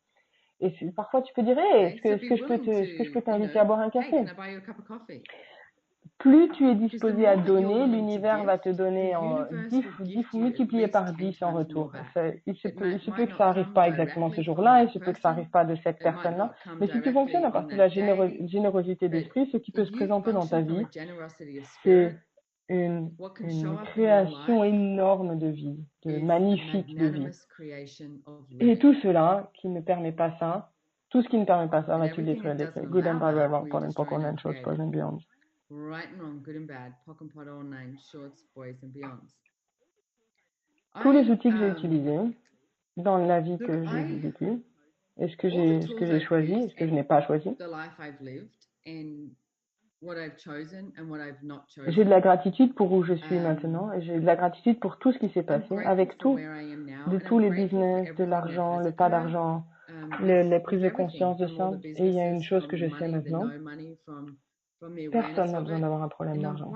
Et parfois tu peux dire, hey, est-ce que je peux t'inviter à boire un café? Plus tu es disposé à donner, l'univers va te donner en 10 multiplié par 10 en retour. Il se peut que ça n'arrive pas exactement ce jour-là, il se peut que ça n'arrive pas de cette personne-là, mais si tu fonctionnes à partir de la générosité d'esprit, ce qui peut se présenter dans ta vie, c'est une création énorme de vie, magnifique de vie. Et tout cela qui ne permet pas ça, tout ce qui ne permet pas ça, va-tu le détruire, good and bad, right, wrong, important and short, boys and beyond. Right and wrong, good and bad, POC and POD, all nine, shorts, boys and beyonds. Tous les outils que j'ai utilisés dans la vie que j'ai vécue, est-ce que j'ai choisi, est-ce que je n'ai pas choisi? J'ai de la gratitude pour où je suis maintenant et j'ai de la gratitude pour tout ce qui s'est passé, avec tout, de tous les business, de l'argent, le pas d'argent, les prises de conscience de ça. Et il y a une chose que je sais maintenant, personne n'a besoin d'avoir un problème d'argent.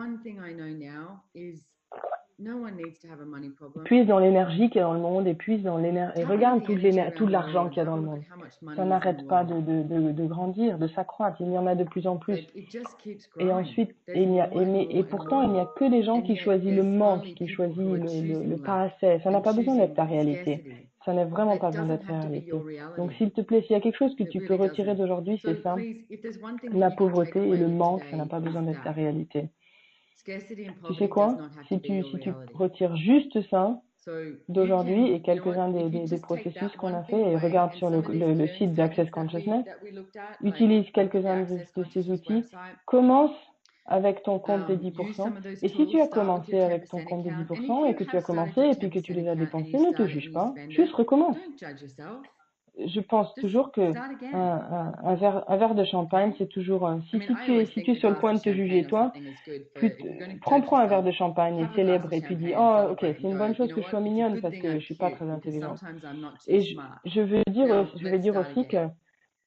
Puise dans l'énergie qu'il y a dans le monde et et regarde tout l'argent qu'il y a dans le monde. Ça n'arrête pas de grandir, de s'accroître. Il y en a de plus en plus. Et ensuite, et pourtant, il n'y a que des gens qui choisissent le manque, qui choisissent le pas assez. Ça n'a pas besoin d'être ta réalité. Ça n'a vraiment pas besoin d'être ta réalité. Donc, s'il te plaît, s'il y a quelque chose que tu peux retirer d'aujourd'hui, c'est ça. La pauvreté et le manque, ça n'a pas besoin d'être ta réalité. Tu sais quoi? Si tu retires juste ça d'aujourd'hui et quelques-uns des processus qu'on a fait, et regarde sur le site d'Access Consciousness, utilise quelques-uns de ces outils, commence avec ton compte des 10%. Et si tu as commencé avec ton compte des 10% et que tu as commencé et puis que tu les as dépensés, ne te juge pas, juste recommence. Je pense toujours que un verre de champagne, c'est toujours si tu es sur le point de te juger toi, prends un verre de champagne et célèbre et puis dis oh ok, c'est une bonne chose que je sois mignonne parce que je suis pas très intelligente. Et je vais dire aussi que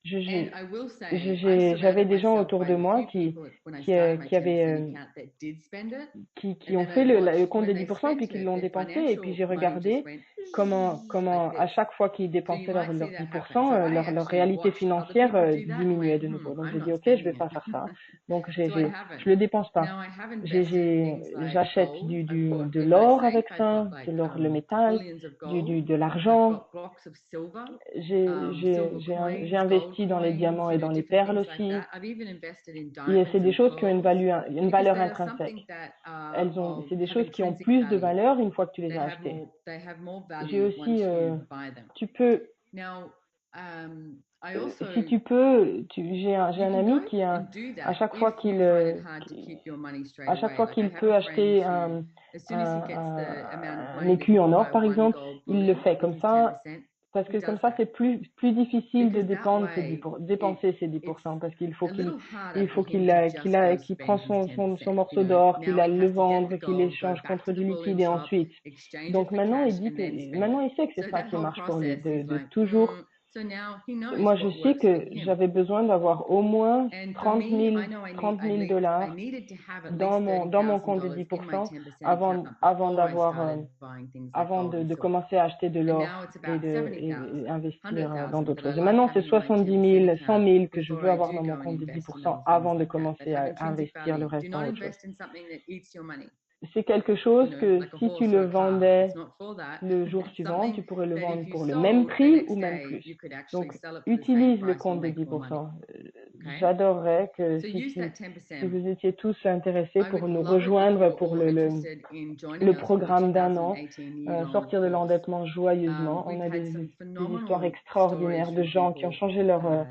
J'avais des gens autour de moi qui ont fait le compte des 10% et puis qui l'ont dépensé. Et puis j'ai regardé comment à chaque fois qu'ils dépensaient leur 10%, leur réalité financière diminuait de nouveau. Donc j'ai dit, OK, je vais pas faire ça. Donc je le dépense pas. J'achète de l'or avec ça, le métal, de l'argent. J'ai investi dans les diamants et dans les perles aussi. Et c'est des choses qui ont une valeur intrinsèque. C'est des choses qui ont plus de valeur une fois que tu les as achetées. J'ai aussi, tu peux, si tu peux, j'ai un ami qui à chaque fois qu'il peut acheter un écu en or, par exemple, il le fait comme ça. Parce que comme ça, c'est plus difficile de dépenser ces 10%, parce qu'il faut qu'il prend son morceau d'or, qu'il aille le vendre, qu'il l'échange contre du liquide et ensuite. Donc maintenant, maintenant il sait que c'est ça qui marche pour lui, de toujours. Moi, je sais que j'avais besoin d'avoir au moins 30 000 dollars dans mon compte de 10% avant de commencer à acheter de l'or et investir dans d'autres choses. Et maintenant, c'est 70 000, 100 000 que je veux avoir dans mon compte de 10% avant de commencer à investir le reste dans autre chose. C'est quelque chose que si tu le vendais le jour suivant, tu pourrais le vendre pour le même prix ou même plus. Donc, utilise le compte de 10%. J'adorerais que si vous étiez tous intéressés pour nous rejoindre pour le programme d'1 an, sortir de l'endettement joyeusement. On a des histoires extraordinaires de gens qui ont changé leur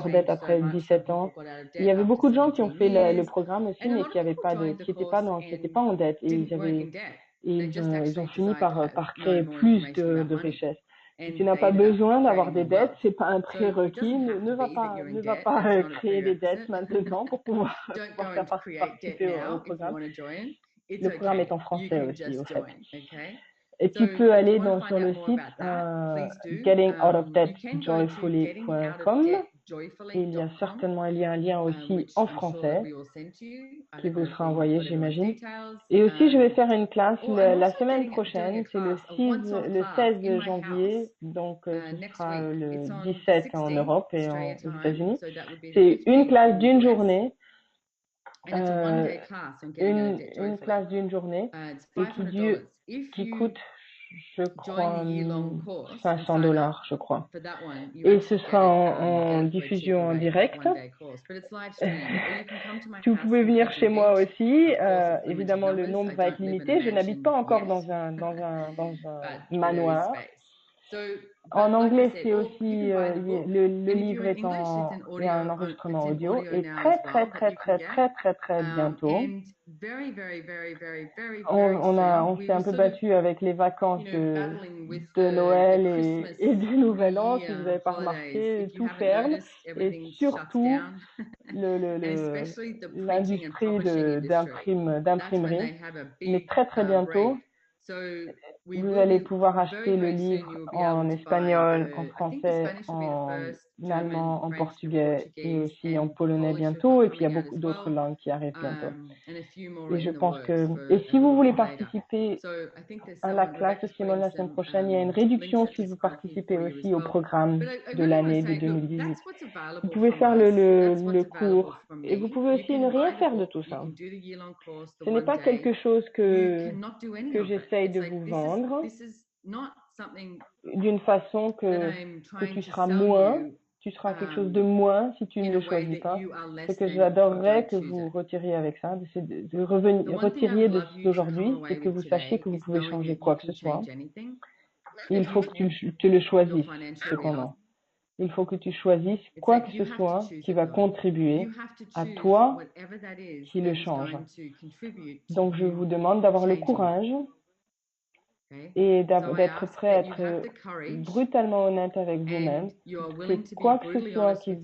dette après 17 ans. Il y avait beaucoup de gens qui ont fait le programme aussi, mais qui étaient pas en dette et ils ont fini par créer plus de richesse. Si tu n'as pas besoin d'avoir des dettes, c'est pas un prérequis. Ne va pas créer des dettes maintenant pour pouvoir faire participer au programme. Le programme est en français aussi, au fait. Et tu peux aller sur le site gettingoutofdebtjoyfully.com. Il y a certainement un lien aussi en français qui vous sera envoyé, j'imagine. Et aussi, je vais faire une classe la semaine prochaine, c'est le 16 janvier, donc ce sera le 17 en Europe et aux États-Unis. C'est une classe d'une journée. Une classe d'une journée et qui coûte, je crois, 500 dollars, je crois. Et ce sera en diffusion en direct. Vous pouvez venir chez moi aussi. Évidemment, le nombre va être limité. Je n'habite pas encore dans un manoir. En anglais, c'est aussi le livre il y a un enregistrement audio et très bientôt. On s'est un peu battu avec les vacances de Noël et du Nouvel An. Si vous n'avez pas remarqué, tout ferme et surtout l'industrie d'imprimerie. Mais très bientôt. Vous allez pouvoir acheter le livre en espagnol, en français, en allemand, en portugais et aussi en polonais bientôt. Et puis il y a beaucoup d'autres langues qui arrivent bientôt. Et je pense et si vous voulez participer à la classe de Simone la semaine prochaine, il y a une réduction si vous participez aussi au programme de l'année de 2018. Vous pouvez faire le cours et vous pouvez aussi ne rien faire de tout ça. Ce n'est pas quelque chose que j'essaye de vous vendre d'une façon que tu seras quelque chose de moins si tu ne le choisis pas. Ce que j'adorerais que vous retiriez avec ça, c'est de retiriez d'aujourd'hui, c'est que vous sachiez que vous pouvez changer quoi que ce soit. Il faut que tu le choisisses, cependant. Il faut que tu choisisses quoi que ce soit qui va contribuer à toi qui le change. Donc, je vous demande d'avoir le courage et d'être prêt à être brutalement honnête avec vous-même, que quoi que ce soit qui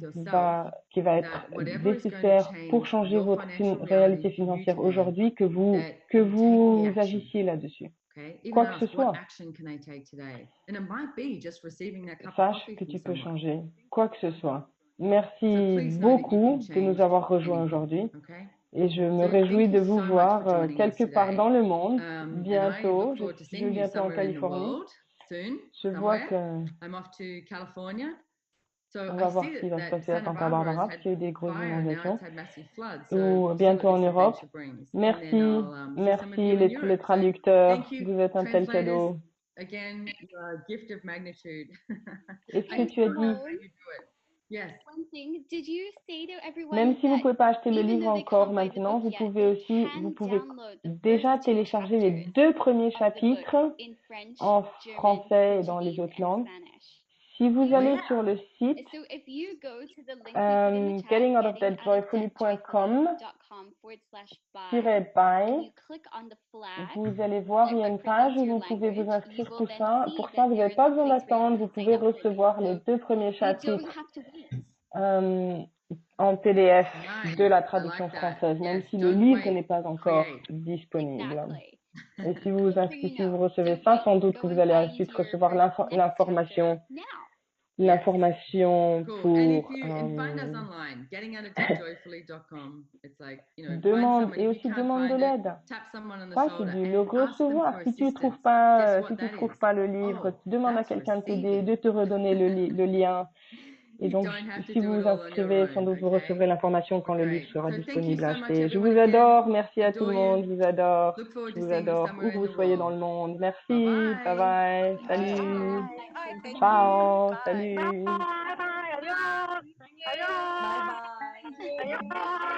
va être nécessaire pour changer votre réalité financière aujourd'hui, que vous agissiez là-dessus. Quoi que ce soit. Sache que tu peux changer quoi que ce soit. Merci beaucoup de nous avoir rejoints aujourd'hui et je me réjouis de vous voir quelque part dans le monde bientôt. Je vais bientôt en Californie. Je vois que on va voir ce qui va se passer à Santa Barbara parce qu'il y a eu des grosses inondations ou bientôt en Europe. Merci, merci les traducteurs. Vous êtes un tel cadeau. Again, a gift of magnitude. Est-ce que tu as dit, Yes. même si vous ne pouvez pas acheter le livre encore maintenant, vous pouvez déjà télécharger les 2 premiers chapitres en français et dans les autres langues. Si vous allez sur le site gettingoutofbedjoyfully.com/buy, vous allez voir, il y a une page où vous pouvez vous inscrire pour ça. Pour ça, vous n'avez pas besoin d'attendre, vous pouvez recevoir les 2 premiers chapitres en PDF de la traduction française, même si le livre n'est pas encore disponible. Et si vous recevez ça, sans doute que vous allez ensuite recevoir l'information pour demande et aussi demande de l'aide. Ça, c'est le recevoir. Si tu trouves pas le livre, tu demandes à quelqu'un de t'aider, de te redonner le lien. Et donc, si vous vous inscrivez, sans doute vous recevrez l'information quand le livre sera disponible à acheter. Je vous adore. Merci à tout le monde. Je vous adore. Je vous adore. Où que vous soyez dans le monde. Merci. Bye bye. Salut. Ciao. Salut. Bye bye. Adios. Adios. Bye bye. Adios.